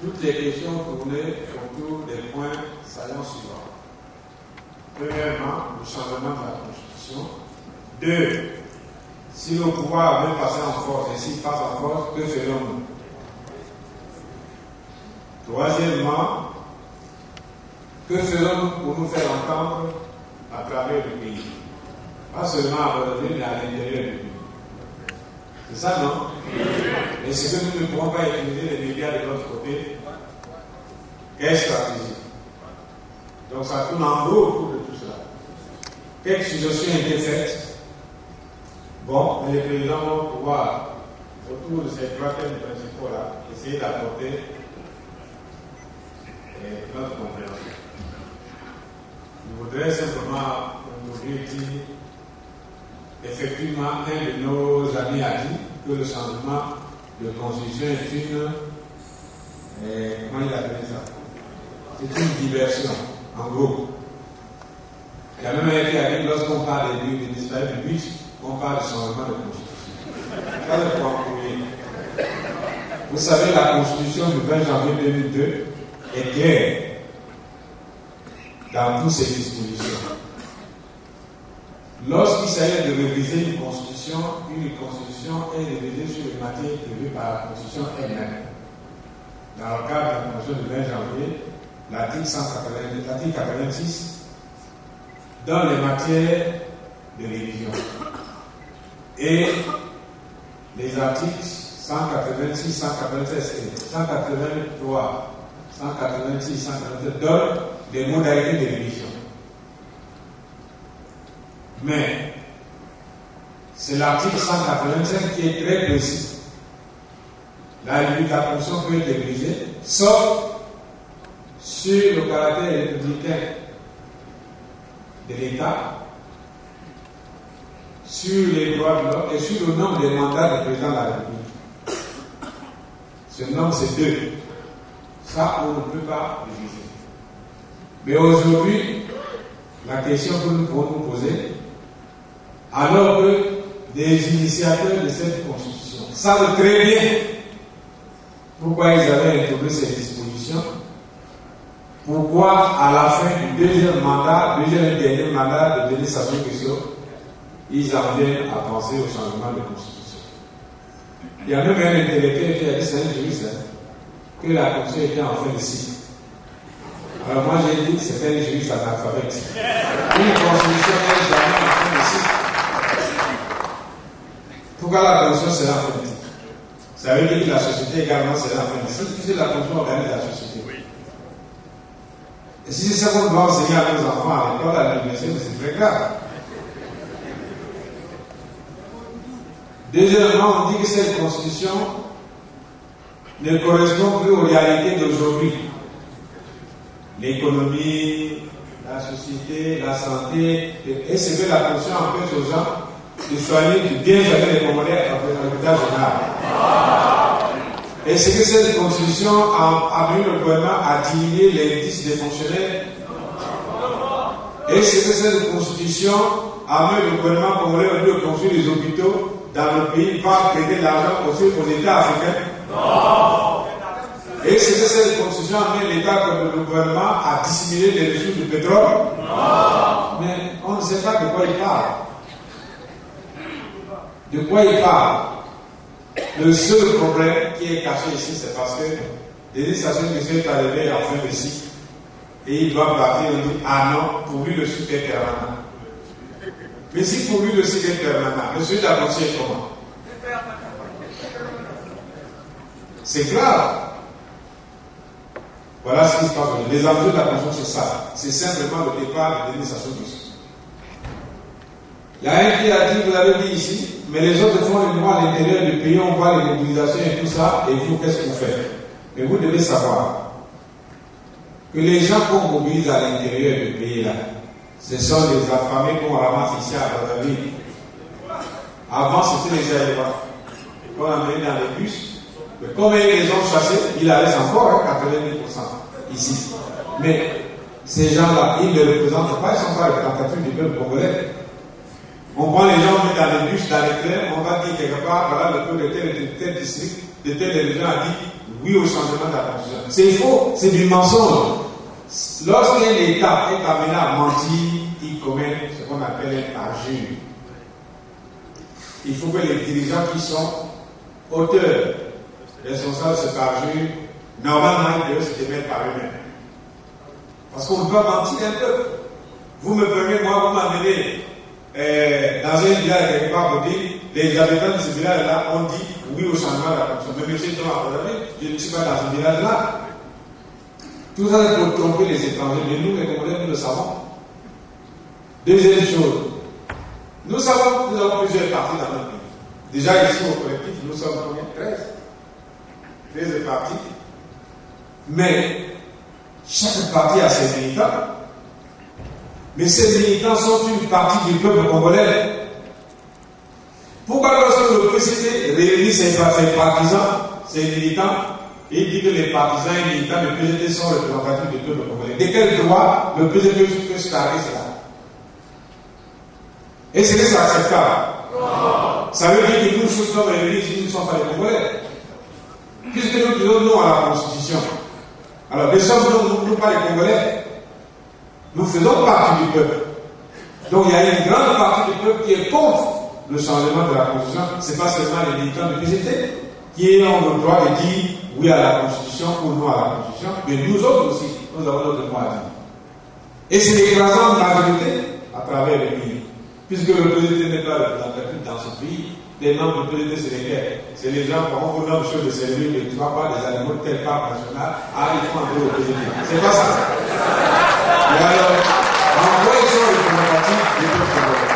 Toutes les questions tournaient autour des points saillants suivants. Premièrement, le changement de la Constitution. 2. Si le pouvoir veut passer en force et s'il passe en force, que ferons-nous? Troisièmement, que ferons-nous pour nous faire entendre à travers le pays? Pas seulement à Bordeaux, mais à l'intérieur du pays. C'est ça, non? Est-ce que nous ne pourrons pas utiliser les médias de l'autre côté? Quelle stratégie? Donc ça tourne en gros autour de tout cela. Quelques suggestions ont été faites. Bon, mais les présidents vont pouvoir, autour de ces trois thèmes principaux-là, essayer d'apporter notre compréhension. Je voudrais simplement aujourd'hui dire, effectivement, un de nos amis a dit que le changement de constitution est une, comment il appelle ça? C'est une diversion, en gros. Il y a même un qui a dit, lorsqu'on parle des disparus publics, on parle de changement de constitution. Ça, le point premier. Vous savez, la constitution du 20 janvier 2002 est claire dans toutes ses dispositions. Lorsqu'il s'agit de réviser une constitution est révisée sur les matières prévues par la constitution elle-même. Dans le cadre de la constitution du 20 janvier, l'article 86 dans les matières de révision. Et les articles 186, 187, 183, 186, 187 donnent des modalités de révision. Mais c'est l'article 185 qui est très précis. La constitution peut être révisée, sauf sur le caractère républicain de l'État, sur les droits de l'homme et sur le nombre de mandats du président de la République. Ce nombre, c'est 2. Ça, on ne peut pas réviser. Mais aujourd'hui, la question que nous pouvons nous poser, alors que des initiateurs de cette constitution savent très bien pourquoi ils avaient introduit cette disposition, pourquoi à la fin du deuxième et dernier mandat de Denis Sassou Nguesso, ils en viennent à penser au changement de constitution. Il y a même un intellectuel qui a dit, c'est un juriste, que la constitution était en fin de cycle. Alors moi j'ai dit que c'était un juriste analphabète. Une constitution n'est jamais en fin de cycle. Pourquoi la constitution sera en fin de cycle? Ça veut dire que la société également sera en fin de cycle, puisque la constitution organise la société. Et si c'est ça qu'on doit enseigner à nos enfants à l'école, à l'université, c'est très grave. Deuxièmement, on dit que cette constitution ne correspond plus aux réalités d'aujourd'hui. L'économie, la société, la santé, et ce que la constitution empêche aux gens de soigner, de bien gérer les Congolais à l'hôpital général. Et c'est que cette constitution a amené le gouvernement à diminuer les indices des fonctionnaires. Et c'est que cette constitution a amené le gouvernement congolais au lieu de construire des hôpitaux dans le pays, va prêter de l'argent aussi aux États africains. Non. Et c'est que cette constitution a amené l'État comme le gouvernement à dissimuler les ressources du pétrole. Non. Mais on ne sait pas de quoi il parle. De quoi il parle? Le seul problème qui est caché ici, c'est parce que Denis Sassou Nguesso est arrivé en fin de cycle et il doit partir et dire, ah non, pour lui le cycle est permanent. Mais si pour lui le cycle est permanent, le sujet de la constitution est comment? C'est grave. Voilà ce qui se passe. Les enjeux de la constitution, c'est ça. C'est simplement le départ de Denis Sassou Nguesso. Il y a un qui a dit, vous l'avez dit ici, mais les autres font les mois à l'intérieur du pays, on voit les mobilisations et tout ça, et vous, qu'est-ce que vous faites? Mais vous devez savoir que les gens qu'on mobilise à l'intérieur du pays, là, ce sont des affamés qu'on ramasse ici à Brazzaville. Avant, c'était les aéroports. Qu'on amenait dans les bus. Mais comme ils les ont chassés, il en reste encore 90% ici. Mais ces gens-là, ils ne les représentent pas, ils ne sont pas représentatifs du peuple congolais. On prend les gens, on met dans les bus, dans les trains, on va dire quelque part, voilà le peu de tel district, de telle religion a dit oui au changement de la constitution. C'est faux, c'est du mensonge. Lorsqu'un État est amené à mentir, il commet ce qu'on appelle un parjure. Il faut que les dirigeants qui sont auteurs, responsables de ce parjure, normalement, ils doivent se démettre par eux-mêmes. Parce qu'on ne peut pas mentir un peuple. Vous me prenez, moi, vous m'amenez dans un village quelque part, vous dites, les habitants de ce village-là ont dit oui au changement de la constitution. Mais monsieur Jean Apollonie, je ne suis pas dans ce village-là. Tout ça c'est pour tromper les étrangers. Mais nous, les Congolais, nous le savons. Deuxième chose, nous savons que nous avons plusieurs partis dans notre pays. Déjà ici au collectif, nous sommes combien? 13 partis. Mais chaque parti a ses militants. Mais ces militants sont une partie du peuple congolais. Pourquoi lorsque le PCT réunit ses partisans, ses militants, il dit que les partisans et militants du PCT sont représentatifs du peuple congolais? De quel droit le PCT peut se carrer cela? Est-ce que c'est acceptable? Ça veut dire que nous sommes réunis si nous ne sommes pas les Congolais. Puisque nous disons non à la Constitution. Alors, nous sommes nous pas les Congolais. Nous faisons partie du peuple. Donc, il y a une grande partie du peuple qui est contre le changement de la Constitution. Ce n'est pas seulement les militants du PCT qui ont le droit de dire oui à la Constitution ou non à la Constitution, mais nous autres aussi, nous avons notre droit à dire. Et c'est l'écrasante majorité à travers le pays. Puisque le PCT n'est pas représentatif dans ce pays, les membres du PCT, c'est lesquels? C'est les gens qui ont nomme choses de servir, mais tu ne vas pas des animaux de tel parc national, ils font un peu le PCT. C'est pas ça. Et alors, en quoi ils sont représentatifs du peuple congolais?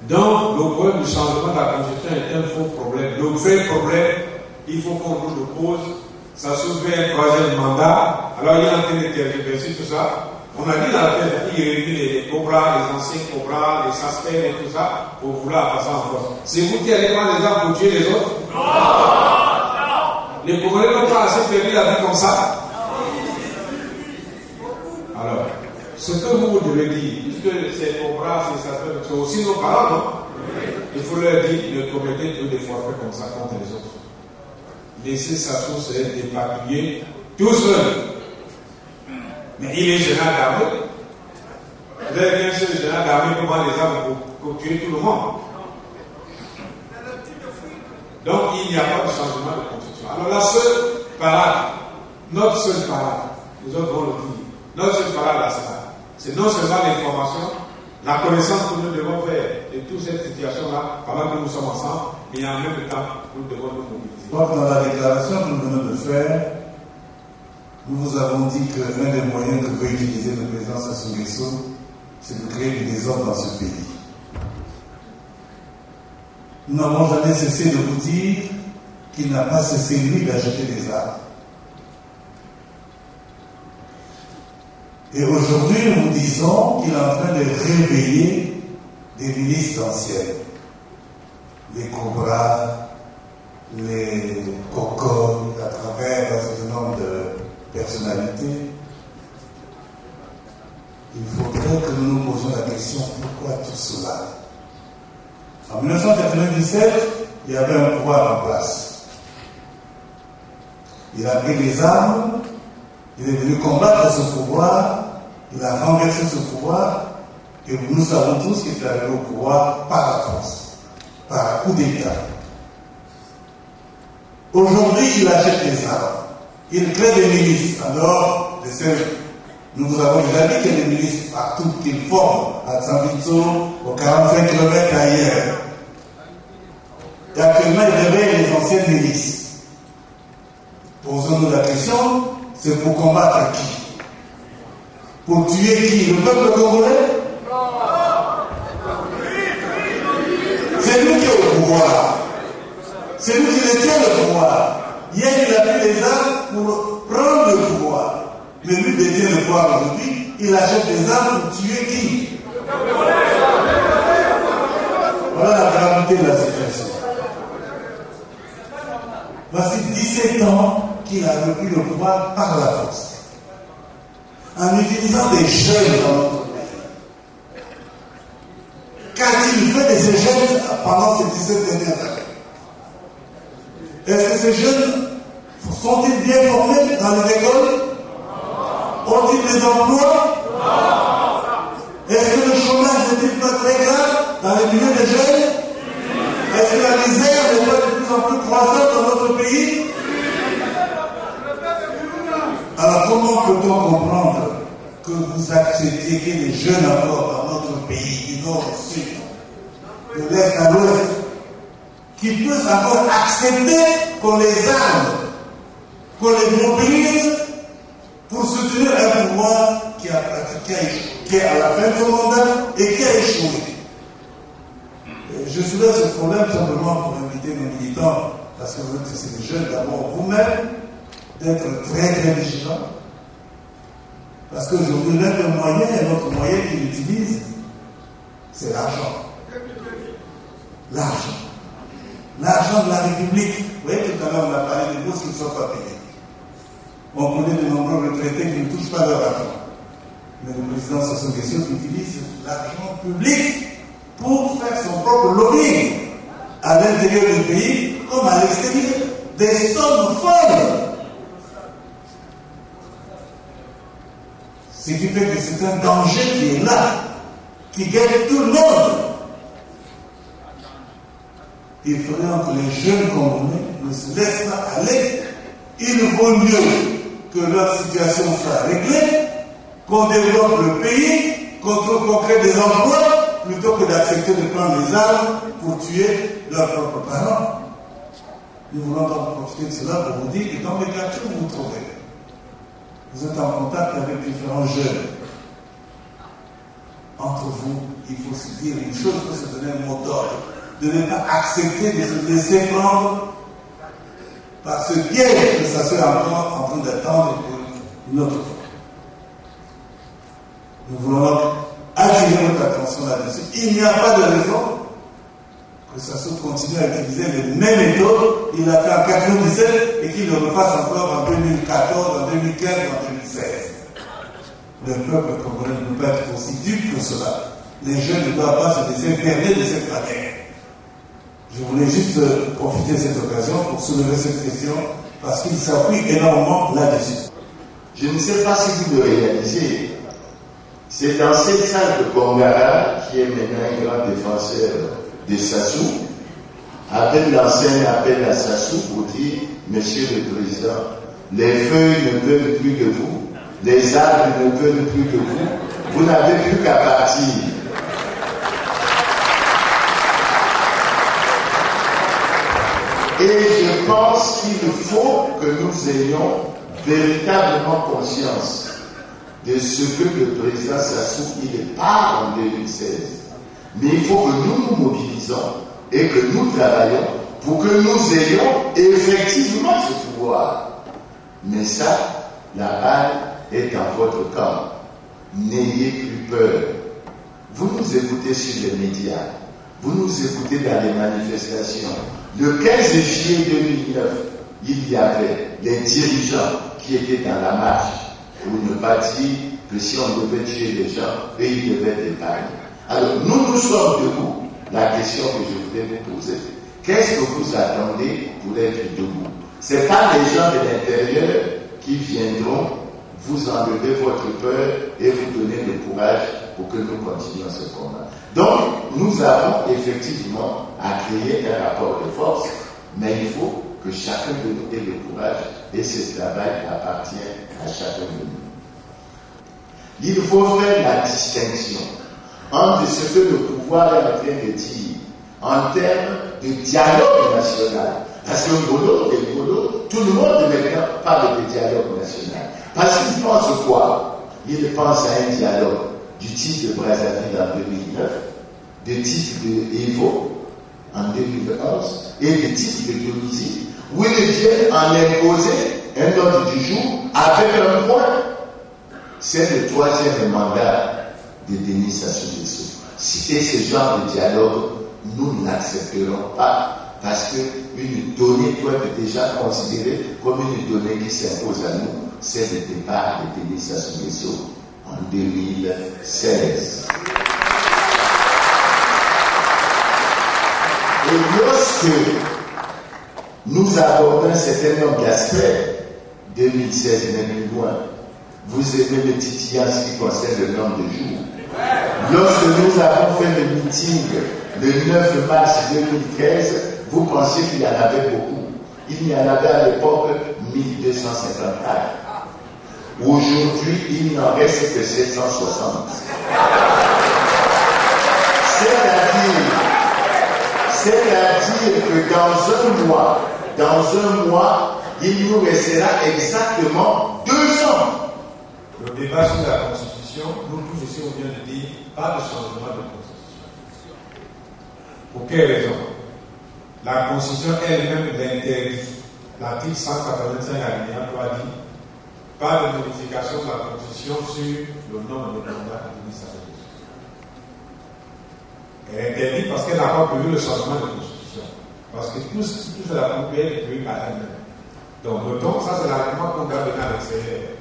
Donc, le problème du changement de la Constitution est un faux problème. Le vrai problème, il faut qu'on nous le pose. Ça soulevait un troisième mandat. Alors, il est en train de tergiverser tout ça. On a dit dans la tête qu'il réunit les cobras, les anciens cobras, les saspers et tout ça pour vouloir passer en force. C'est vous qui allez prendre les armes pour tuer les autres? Non. Les Congolais n'ont pas assez perdu la vie comme ça. Alors, ce que vous devez dire, puisque ces cobras, ces saspers, c'est aussi nos parents, non? Il faut leur dire, ne commettez plus des forfaits comme ça contre les autres. Laissez sa source dépatouiller tout seul. Mais il est général d'armée. Vous avez bien sûr le général d'armée comment les armes pour tuer tout le monde. Donc il n'y a pas de changement de constitution. Alors la seule parade, notre seule parade, les autres vont le dire, notre seule parade à cela, c'est non seulement l'information, la connaissance que nous devons faire de toute cette situation-là pendant que nous sommes ensemble, mais en même temps, nous devons nous mobiliser. Donc dans la déclaration que nous venons de faire, nous vous avons dit que l'un des moyens que peut utiliser le président Sassou Nguesso, c'est de créer du désordre dans ce pays. Nous n'avons jamais cessé de vous dire qu'il n'a pas cessé, lui, d'acheter des armes. Et aujourd'hui, nous vous disons qu'il est en train de réveiller des ministres anciens. Les cobras, les cocottes, à travers un certain nombre de personnalités. Il faudrait que nous nous posions la question, pourquoi tout cela? En 1997, il y avait un pouvoir en place. Il a pris les armes, il est venu combattre ce pouvoir, il a renversé ce pouvoir, et nous savons tous qu'il est arrivé au pouvoir par la force, par un coup d'État. Aujourd'hui, il achète les armes. Il crée des milices. Alors, nous vous avons déjà dit qu'il y a des milices partout qu'il forme, à Tsambitso, aux 45 km ailleurs. Et actuellement, il réveille les anciennes milices. Posons-nous la question, c'est pour combattre qui? Pour tuer qui? Le peuple congolais? C'est nous qui est au pouvoir. C'est nous qui détient le pouvoir. Hier, il a pris les armes pour prendre le pouvoir. Mais lui détient le pouvoir aujourd'hui. Il achète des armes pour tuer qui? Voilà la gravité de la situation. Voici 17 ans qu'il a repris le pouvoir par la force. En utilisant des jeunes dans notre pays. qu'a-t-il fait de ces jeunes pendant ces 17 dernières années? Est-ce que ces jeunes sont-ils bien formés dans les écoles? Ont-ils des emplois? Est-ce que le chômage n'est-il pas très grave dans les milieux des jeunes? Est-ce que la misère n'est pas de plus en plus croissante dans notre pays? Alors comment peut-on comprendre que vous acceptiez que les jeunes encore dans notre pays, du nord au sud, de l'est à l'ouest, qui puissent encore accepter qu'on les arme, qu'on les mobilise pour soutenir un pouvoir qui est à la fin de son mandat et qui a échoué? Je soulève ce problème simplement pour inviter nos militants, parce que vous êtes ici des jeunes, d'abord vous-même, d'être très très vigilants. Parce qu'aujourd'hui, l'un des moyens, et notre moyen qu'ils utilisent, c'est l'argent. L'argent. L'argent de la République. Vous voyez, tout à l'heure, on a parlé des bourses qui ne sont pas payées. On connaît de nombreux retraités qui ne touchent pas leur argent. Mais le président Sassou Nguesso utilise l'argent public pour faire son propre lobbying à l'intérieur du pays comme à l'extérieur. Des sommes folles. Ce qui fait que c'est un danger qui est là, qui gagne tout le monde. Il faudrait que les jeunes Congolais ne se laissent pas aller. Il vaut mieux que leur situation soit réglée, qu'on développe le pays, qu'on trouve concret des emplois, plutôt que d'accepter de prendre les armes pour tuer leurs propres parents. Nous voulons donc profiter de cela pour vous dire que dans les quartiers où vous vous trouvez, vous êtes en contact avec différents jeunes. Entre vous, il faut se dire une chose, il faut se donner un mot d'ordre, de ne pas accepter de se laisser prendre par ce piège que ça soit encore en train d'attendre pour une autre fois. Nous voulons donc attirer votre attention là-dessus. Il n'y a pas de raison que Sassou continue à utiliser les mêmes méthodes qu'il a fait en 1997 et qu'il le refasse encore en 2014, en 2015, en 2016. Le peuple congolais ne peut pas être aussi dupe que cela. Les jeunes ne doivent pas se laisser berner de cette manière. Je voulais juste profiter de cette occasion pour soulever cette question parce qu'il s'appuie énormément là-dessus. Je ne sais pas si vous le réalisez. C'est dans cette salle de Bongara, qui est maintenant un grand défenseur de Sassou, avec l'ancien appel à Sassou pour dire, Monsieur le Président, les feuilles ne veulent plus de vous, les arbres ne veulent plus de vous, vous n'avez plus qu'à partir. Et je pense qu'il faut que nous ayons véritablement conscience de ce que le président Sassou, il part en 2016. Mais il faut que nous nous mobilisons et que nous travaillons pour que nous ayons effectivement ce pouvoir. Mais ça, la balle est en votre camp. N'ayez plus peur. Vous nous écoutez sur les médias, vous nous écoutez dans les manifestations. Le 15 juillet 2009, il y avait les dirigeants qui étaient dans la marche pour ne pas dire que si on devait tuer les gens, eux, ils devaient épargner. Alors, nous sommes debout. La question que je voulais vous poser, qu'est-ce que vous attendez pour être debout? Ce n'est pas les gens de l'intérieur qui viendront vous enlever votre peur et vous donner le courage pour que nous continuions ce combat. Donc, nous avons effectivement à créer un rapport de force, mais il faut que chacun de nous ait le courage et ce travail appartient à chacun de nous. Il faut faire la distinction entre ce que le pouvoir est en train de dire en termes de dialogue national. Parce que tout le monde maintenant parle de dialogue national. Parce qu'il pense quoi? Il pense à un dialogue du type de Brazzaville en 2009, du type de Evo en 2011 et du type de Tunisie, où ils viennent en imposer un ordre du jour avec un point. C'est le troisième mandat de Denis Sassou Nguesso. Citer ce genre de dialogue, nous ne l'accepterons pas parce qu'une donnée doit être déjà considérée comme une donnée qui s'impose à nous. C'est le départ de Denis Sassou Nguesso en 2016. Et lorsque nous abordons un certain nombre d'aspects, 2016, même plus loin, vous aimez le titillant ce qui concerne le nombre de jours. Lorsque nous avons fait le meeting le 9 mars 2013, vous pensiez qu'il y en avait beaucoup. Il y en avait à l'époque 1254. Aujourd'hui, il n'en reste que 760. C'est-à-dire que dans un mois, il nous restera exactement 2 ans. Le débat sur la Constitution, nous tous ici, on vient de dire, pas de changement de Constitution. Pour quelle raison? La Constitution elle-même l'interdit. L'article 185 alinéa 3 dit pas de modification de la Constitution sur le nombre de mandats de l'administration. Elle interdit parce qu'elle n'a pas prévu le changement de Constitution. Parce que tout ce qui touche à la Constitution est prévu par elle-même. Donc, notons, ça c'est l'argument qu'on doit donner à l'extérieur.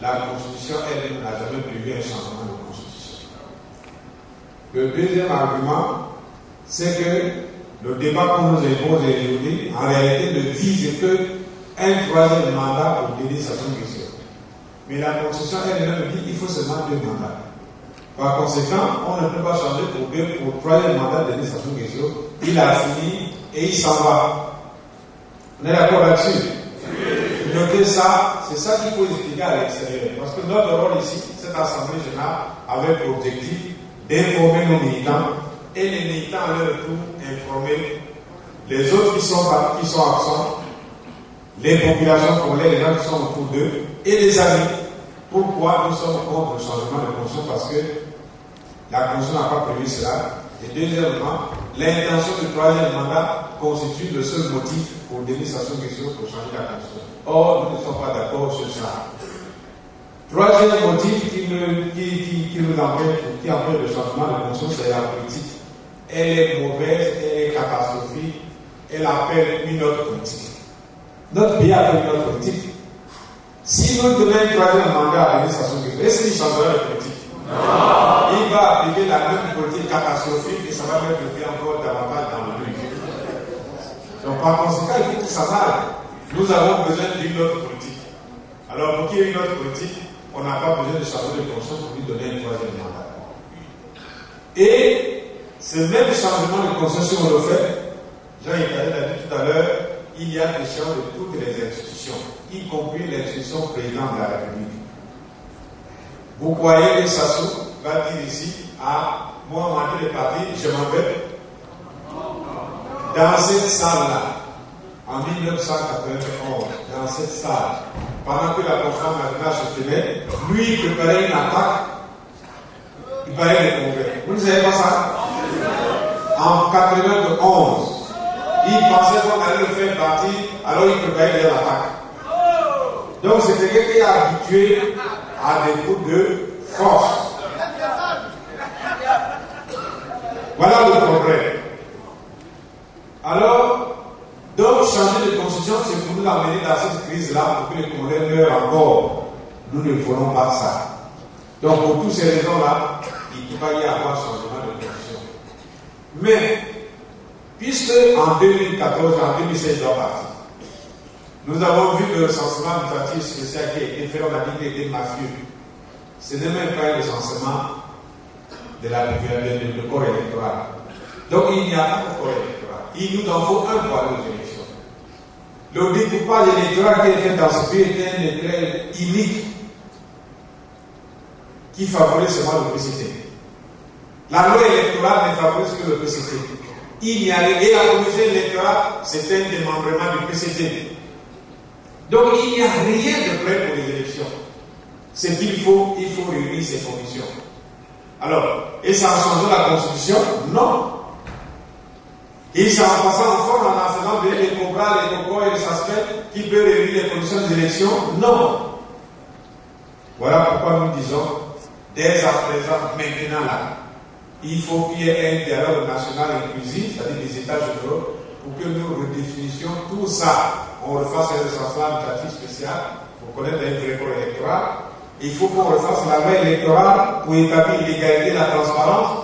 La Constitution elle-même n'a jamais prévu un changement de Constitution. Le deuxième argument, c'est que le débat qu'on nous impose aujourd'hui, en réalité, ne vise qu'un 3e mandat pour guérir certaines questions. Mais la Constitution elle-même dit qu'il faut seulement 2 mandats. Par conséquent, on ne peut pas changer pour 3e mandat de guérir certaines questions. Il a fini et il s'en va. On est d'accord là-dessus? Notez ça, c'est ça qu'il faut expliquer à l'extérieur. Parce que notre rôle ici, cette Assemblée générale, avait pour objectif d'informer nos militants et les militants à leur tour informer les autres qui sont absents, les populations congolaises, les gens qui sont autour d'eux et les amis. Pourquoi nous sommes contre le changement de Constitution? Parce que la Constitution n'a pas prévu cela. Et deuxièmement, l'intention du 3e mandat constitue le seul motif pour donner sa question pour changer la Constitution. Or, nous ne sommes pas d'accord sur ça. 3e motif qui nous empêche, qui empêche le changement de Constitution, c'est la politique. Elle est mauvaise, elle est catastrophique, elle appelle une autre politique. Notre pays appelle une autre politique. Si nous donnons un 3e mandat à l'administration, est-ce qu'il changera la politique? Non. Il va appliquer la même politique catastrophique et ça va mettre le pays encore davantage dans le but. Donc par conséquent, il faut que ça s'arrête. Nous avons besoin d'une autre politique. Alors pour qu'il y ait une autre politique, on n'a pas besoin de changer de conscience pour lui donner un 3e mandat. Et ce même changement de conscience, si on le fait, Jean-Yves l'a dit tout à l'heure, il y a des changements de toutes les institutions, y compris l'institution président de la République. Vous croyez que Sassou va dire ici, ah, moi, on m'a dit les partis, je m'en vais. Dans cette salle-là, en 1991, dans cette salle, pendant que la conférence nationale se tenait, lui, il préparait une attaque, il parlait des congrès. Vous ne savez pas ça? En 91, il pensait qu'on allait le faire partir, alors il préparait bien l'attaque. Donc c'est quelqu'un qui est habitué à des coups de force. Voilà le problème. Alors, donc changer de constitution, c'est pour nous amener dans cette crise-là, pour que les Congolais meurent encore. Nous ne voulons pas ça. Donc pour toutes ces raisons-là, il ne peut pas y avoir changement de constitution. Mais, puisque en 2014, en 2016, doit partir, nous avons vu que le recensement administratif spécial qui a été fait, on a dit qu'il était mafieux. Ce n'est même pas un recensement de corps électoral. Donc il n'y a pas de corps électoral. Il nous en faut un pour aller aux élections. Le découpage électoral qui est fait dans ce pays est un décret unique qui favorise seulement le PCT. La loi électorale ne favorise que le PCT. Et la commission électorale, c'est un démembrement du PCT. Donc il n'y a rien de prêt pour les élections. C'est qu'il faut, réunir ces conditions. Alors, et ça a changé la Constitution? Non. Et ça en passant en forme en faisant les cobras, les cocos et les aspects qui peuvent réunir les conditions d'élection? Non. Voilà pourquoi nous disons, dès à présent, maintenant là, il faut qu'il y ait un dialogue national inclusif, c'est-à-dire des États généraux, pour que nous redéfinissions tout ça. On refasse un recensement administratif spécial pour connaître un vrai corps électoral. Il faut qu'on refasse la loi électorale pour établir l'égalité et la transparence